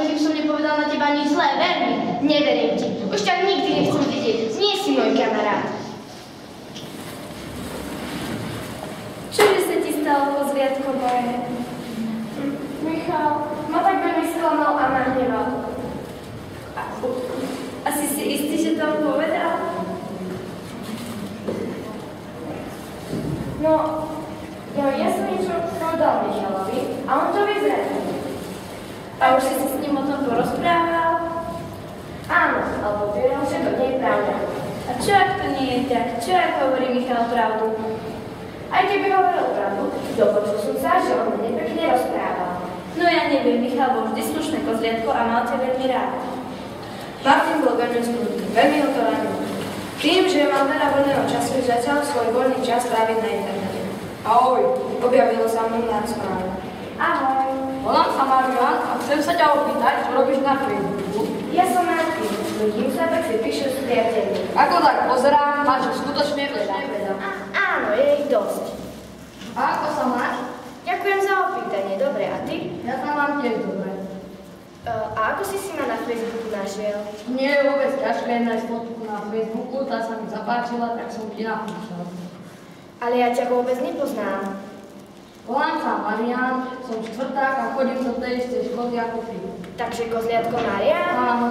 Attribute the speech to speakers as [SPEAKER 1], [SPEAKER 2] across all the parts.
[SPEAKER 1] kým som nepovedal na teba nič zlé, ver mi. Neverím ti. Už ťa nikdy nechcem vidieť. Nie si môj kamarát.
[SPEAKER 2] Čože sa ti stalo, kozliatko moje?
[SPEAKER 1] Michal ma tak veľmi sklamal a nahneval.
[SPEAKER 2] Asi si istý, že to on povedal?
[SPEAKER 1] No, ja som niečo povedal Michalovi a on to vyzerá.
[SPEAKER 2] A už si s ním o tom porozprával?
[SPEAKER 1] Áno, ale povedal, že to nie je pravda.
[SPEAKER 2] A čo ak to nie je tak? Čo ak hovorí Michal pravdu?
[SPEAKER 1] Aj keby hovoril pravdu, dopočul som sa, že on mne pekne rozprával.
[SPEAKER 2] No ja neviem, Michal bol vždy slušné kozliatko a mal ťa veľmi rád.
[SPEAKER 3] Martin bol veľmi smutný, veľmi ho to ranilo. Tým, že mal veľa voľného času, začal svoj voľný čas tráviť na internete. Ahoj, objavilo sa mnou na správe.
[SPEAKER 1] Ahoj.
[SPEAKER 3] Volám sa Marian a chcem sa ťa opýtať, čo robíš na Facebooku.
[SPEAKER 1] Ja som Martin, ľudím sa tak si píšu s priateľmi.
[SPEAKER 3] Ako tak pozerám, máš ich skutočne veľa.
[SPEAKER 1] Áno, je ich dosť.
[SPEAKER 3] A ako sa máš?
[SPEAKER 1] Ďakujem za opýtanie, dobre, a ty?
[SPEAKER 3] Ja sa mám tiež dobre.
[SPEAKER 1] A ako si ma na Facebooku našiel?
[SPEAKER 3] Nie je vôbec ťažké nájsť fotku na Facebooku, tá sa mi zapáčila, tak som ti napísal.
[SPEAKER 1] Ale ja ťa vôbec nepoznám.
[SPEAKER 3] Volám sa Marian, som štvrták a chodím do tej istej školy ako ty.
[SPEAKER 1] Takže kozliatko Marian?
[SPEAKER 3] Áno.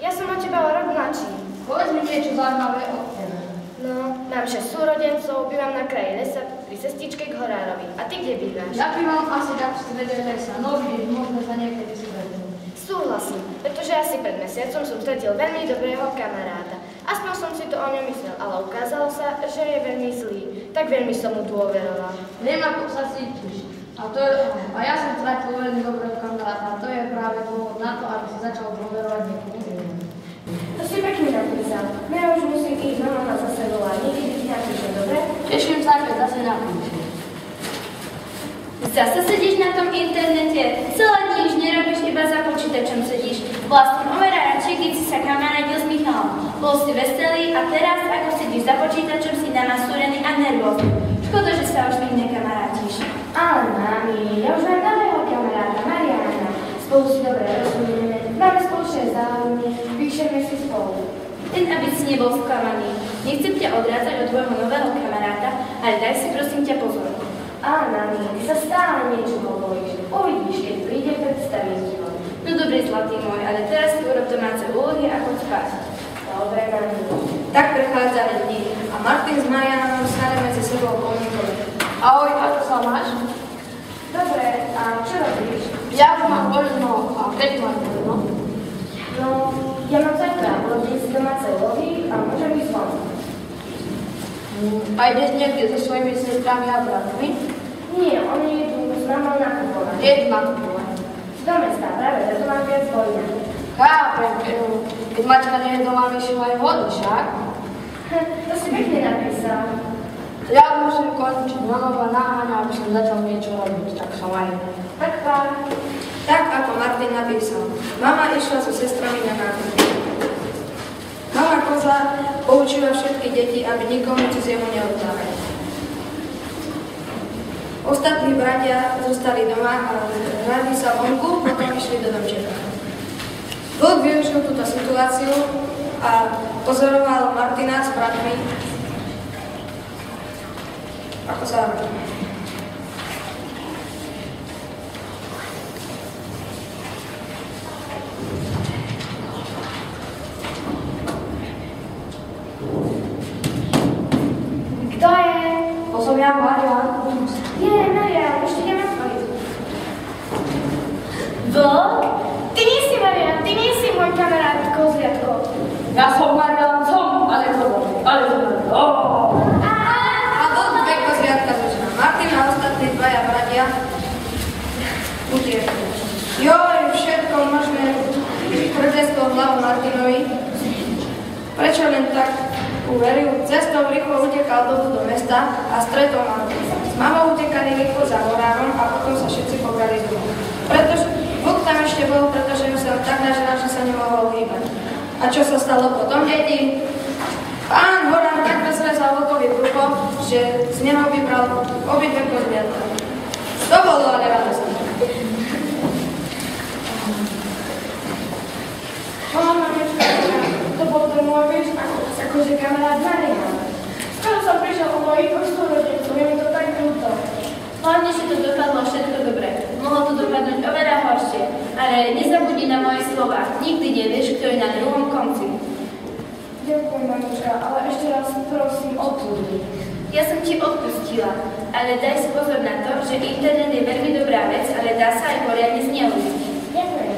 [SPEAKER 1] Ja som od teba o rok mladší.
[SPEAKER 3] Povedz mi niečo zaujímavé o tebe.
[SPEAKER 1] No, mám 6 súrodencov, bývam na kraji lesa pri cestičke k Horárovi. A ty kde bývaš?
[SPEAKER 3] Ja bývam asi tak v strede lesa, no možno sa niekedy stretnú.
[SPEAKER 1] Súhlasím, pretože asi pred mesiacom som stretil veľmi dobrého kamaráta. Aspoň som si to o ňom myslel, ale ukázalo sa, že je veľmi zlý. Tak veľmi som mu dôveroval.
[SPEAKER 3] Viem, ako sa cítiš. A ja som stratil veľmi dobrého kamaráta. To je práve dôvod na to, aby si začal dôverovať niekomu inému.
[SPEAKER 1] To si pekne napísal. No ja už musím ísť, mama ma zase volá. Niekedy ti napíšem, dobre?
[SPEAKER 3] Teším sa, keď zase napíšem.
[SPEAKER 2] Zase sedíš na tom internete, celé nič nerobíš, iba za počítačom sedíš. Vlastne oveľa radšej, keď si sa kamarátil s Michalom. Bol si veselý a teraz, ako sedíš za počítačom, si namasúrený a nervózny. Škoda, že sa už nikdy nekamarátiš.
[SPEAKER 1] Ale mami, ja už mám nového kamaráta, Mariana. Spolu si dobre rozumieme, máme spoločné záujmy, píšeme si spolu.
[SPEAKER 2] Len aby si nebol sklamaný. Nechcem ťa odrádzať od tvojho nového kamaráta, ale daj si prosím ťa pozor.
[SPEAKER 1] Ale mami, ty sa stále niečo hovoríš. Uvidíš, keď príde, predstavím ti ho.
[SPEAKER 2] No dobre, zlatý môj, ale teraz si urob domáce úlohy a choď spať.
[SPEAKER 1] Dobre, mami.
[SPEAKER 3] Tak prechádzali dni a Martin s Marianom stále medzi sebou komunikovali. Ahoj, ako sa máš?
[SPEAKER 1] Dobre, a čo robíš?
[SPEAKER 3] Ja už mám voľno, a keď máš voľno?
[SPEAKER 1] No, ja mám zajtra, urobím si domáce úlohy a môžem ísť von.
[SPEAKER 3] A ideš niekde so svojimi sestrami a bratmi?
[SPEAKER 1] Nie, oni idú s mamou nakupovať.
[SPEAKER 3] Kde idú nakupovať?
[SPEAKER 1] Do mesta, práve, preto mám viac voľna.
[SPEAKER 3] Chápem, keď Maťka nie je doma, myšiu aj vodu, však?
[SPEAKER 1] To si pekne napísal.
[SPEAKER 3] Ja musím končiť, mama ma naháňa, aby som začal niečo robiť, tak som aj. Tak ako Martin napísal. Mama išla so sestrami na nákup. Mama koza poučila všetky deti, aby nikomu cudziemu neoddávali. Ostatní bratia zostali doma a hrali sa vonku, potom išli do domčeka. Vlk využil túto situáciu a pozoroval Martina s bratmi, ako sa hrajú.
[SPEAKER 1] Kto je?
[SPEAKER 3] To som ja, Marian.
[SPEAKER 1] Je, Marian, ešte ideme spať.
[SPEAKER 2] Vlk?
[SPEAKER 1] Ty nie si Marian, ty nie si môj kamarát kozliatko.
[SPEAKER 3] Ja som Marian, ale to A vlk dve kozliatka zožná. Martin a ostatní dvaja bratia utiekli. Joj, všetko možné predzeskol hlavu Martinovi. Prečo len tak uveril? Cestou rýchlo utekal do mesta a stretol Martina. S mamou utekali rýchlo za Horárom a potom sa všetci pobrali domov. Pretože vlk tam ešte bol, pretože ju sa tak nažral, že sa nemohol hýbať. A čo sa stalo potom, deti? Pán Horár tak rozrezal vlkovi brucho, že z neho vybral obidve kozliatka. To bolo ale radosné.
[SPEAKER 1] Mamečka, to bol ten môj, vieš, akože kamarát Marian. Skoro som prišiel o mojich súrodencov, je mi to tak ľúto.
[SPEAKER 2] Hlavne, že to dopadlo všetko dobre. Mohlo to dopadnúť oveľa horšie, ale nezabudni na moje slova. Nikdy nevieš, kto je na druhom konci.
[SPEAKER 1] Ďakujem, mamička, ale ešte raz prosím odpúšť.
[SPEAKER 2] Ja som ti odpustila, ale daj si pozor na to, že internet je veľmi dobrá vec, ale dá sa aj poriadne zneužiť.
[SPEAKER 1] Ďakujem.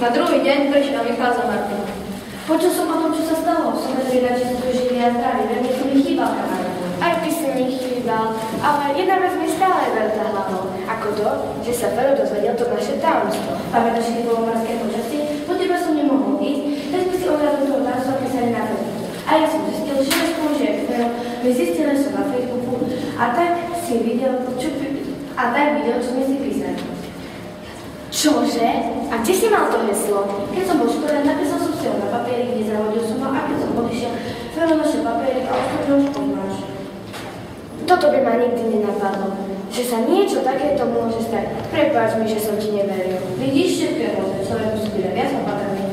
[SPEAKER 3] Na druhý deň prišiel Michal za Martinom.
[SPEAKER 1] Počul som o tom, čo sa stalo. Som vedela, že tu žili a zdraví. Veľmi si mi chýbal, kamarát. Aj ty si mi chýbal, ale jedna vec mi stále veľa hlavou. Ako to, že sa Fero dozvedel to naše tajomstvo. Pamätáš, keď bolo morské počasie, po teba som nemohol ísť, tak sme si odrazu toho tázu napísali na Facebooku. A ja som zistil, že nespolužiak Fero mi zistil, že som na Facebooku a tak videl, čo sme si písali. Čože? A kde si mal to heslo? Keď som bol v škole, napísal som si ho na papierik, nezahodil som ho a keď som odišiel, Fero našiel papierik a ostatného už poznáš. Toto by ma nikdy nenapadlo, že sa niečo takéto môže stať. Prepáč mi, že som ti neveril. Vidíš, všetko je možné, človek musí byť viac opatrný.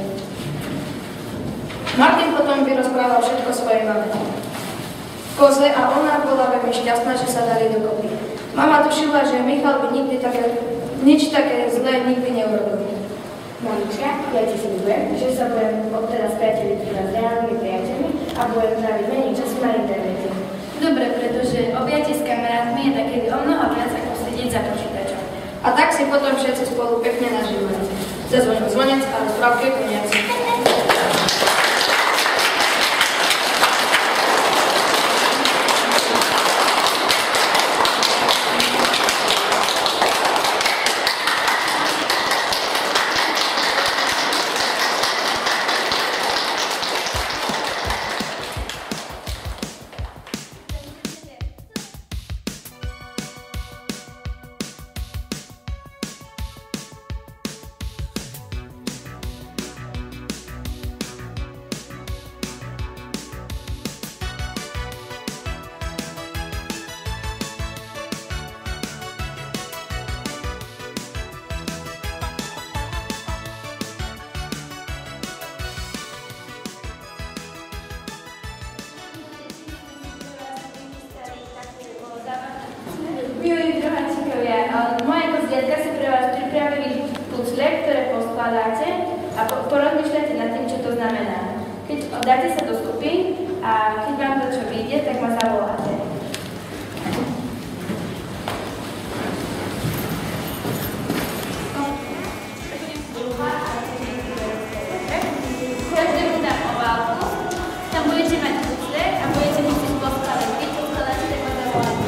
[SPEAKER 3] Martin potom vyrozprával všetko svojej mame. Koze a ona bola veľmi šťastná, že sa dali dokopy. Mama tušila, že Michal by nič také zlé nikdy neurobil.
[SPEAKER 1] Mamička, ja ti sľubujem, že sa budem odteraz priateliť s reálnymi priateľmi a budem tráviť menej času na internete.
[SPEAKER 2] Dobre, pretože objatie s kamarátmi je také o mnoho viac, ako sedieť za počítačom.
[SPEAKER 3] A tak si potom všetci spolu pekne nažívali. Zazvonil zvonec a rozprávky koniec.
[SPEAKER 2] Milí druháčikovia, moje kozliatka si pre vás pripravili puzzle, ktoré poskladáte a porozmýšľate nad tým, čo to znamená. Keď dáte sa do skupín a keď vám to čo vyjde, tak ma zavoláte. Každému dám obálku, tam budete mať puzzle a budete musieť poskladať. Keď poskladáte, tak ma zavoláte.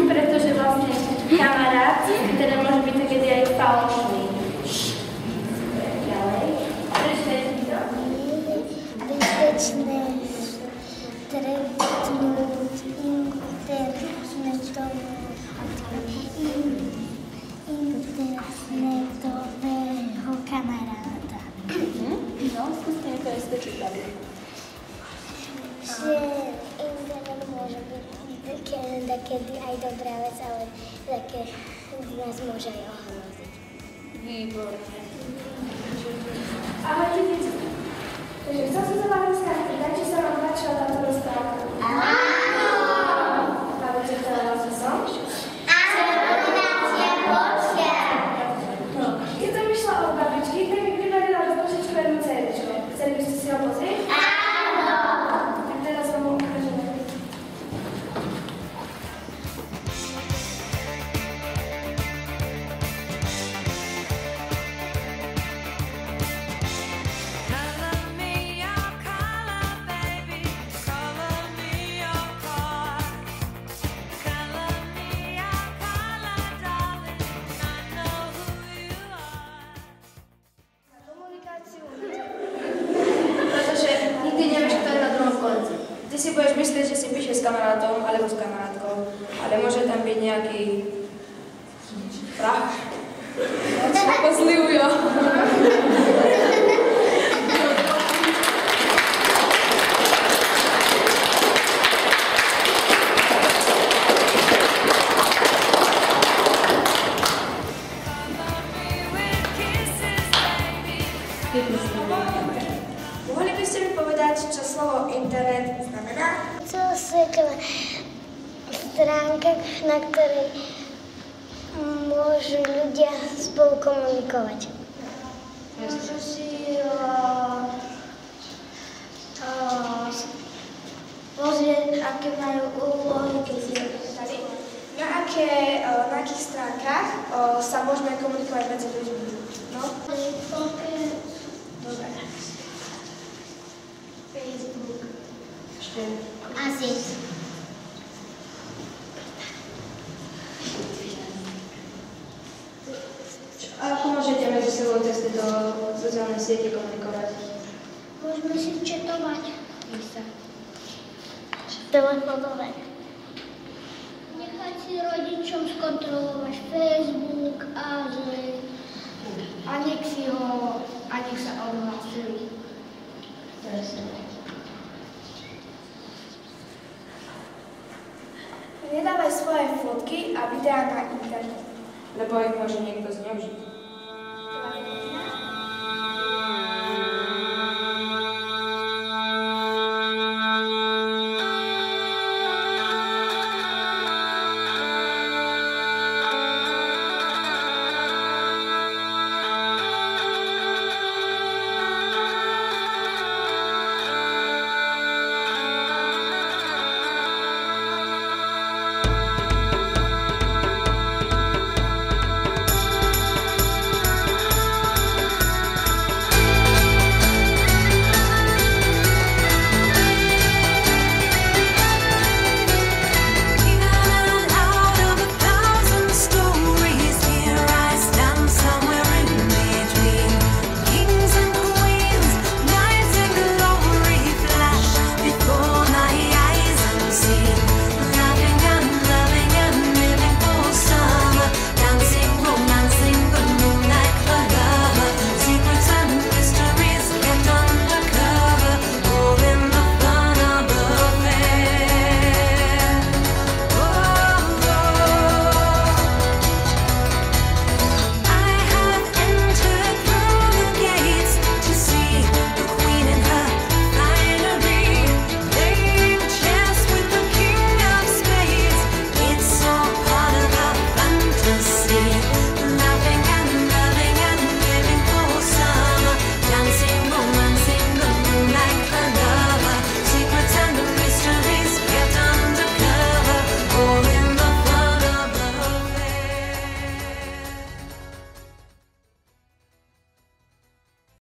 [SPEAKER 2] Pretože vlastne kamarát, teda môže byť takedy aj falošný. Ďalej. Prečítajte mi to.
[SPEAKER 4] Bezpečné stretnúť internetového kamaráta.
[SPEAKER 2] No, skúste mi to aj skočiť.
[SPEAKER 4] Že internet môže byť takedy aj dobrá vec, ale také nás môže aj ohroziť.
[SPEAKER 2] Výborné. Ahojte, deti.
[SPEAKER 1] Takže chcem sa za vás spýtať, či sa vám páčila táto rozprávka.
[SPEAKER 4] Áno!
[SPEAKER 1] Pamätáte to na vás som? No, keď som išla od babičky, tak mi pripravila rozpočičku jednu CD-čko. Chceli by ste si ho pozrieť?
[SPEAKER 4] Áno!
[SPEAKER 1] Tak teraz vám ho ukážeme.
[SPEAKER 3] Pretože nikdy nevieš, kto je na druhom konci. Ty si budeš myslieť, že si píše s kamarátom alebo s kamarátkou, ale môže tam byť nejaký prach. Pozlivujú.
[SPEAKER 1] Mohli by ste mi povedať, čo slovo internet znamená?
[SPEAKER 4] Celosvetová stránka, na ktorej môžu ľudia spolu komunikovať.
[SPEAKER 1] Môžu si pozrieť, aké majú úlohy, keď si dostali. Na akých stránkach sa môžeme komunikovať medzi ľuďmi? No? Dobre. Facebook. Ešte.
[SPEAKER 4] Asi.
[SPEAKER 3] A ako môžete medzi sebou cez tieto sociálne siete komunikovať?
[SPEAKER 4] Môžeme si četovať. Telefonovať. Nechať si rodičom skontrolovať Facebook a nech sa odhlasujú.
[SPEAKER 1] Nedávaj svoje fotky a videá na internet.
[SPEAKER 3] Lebo ich môže niekto zneužiť.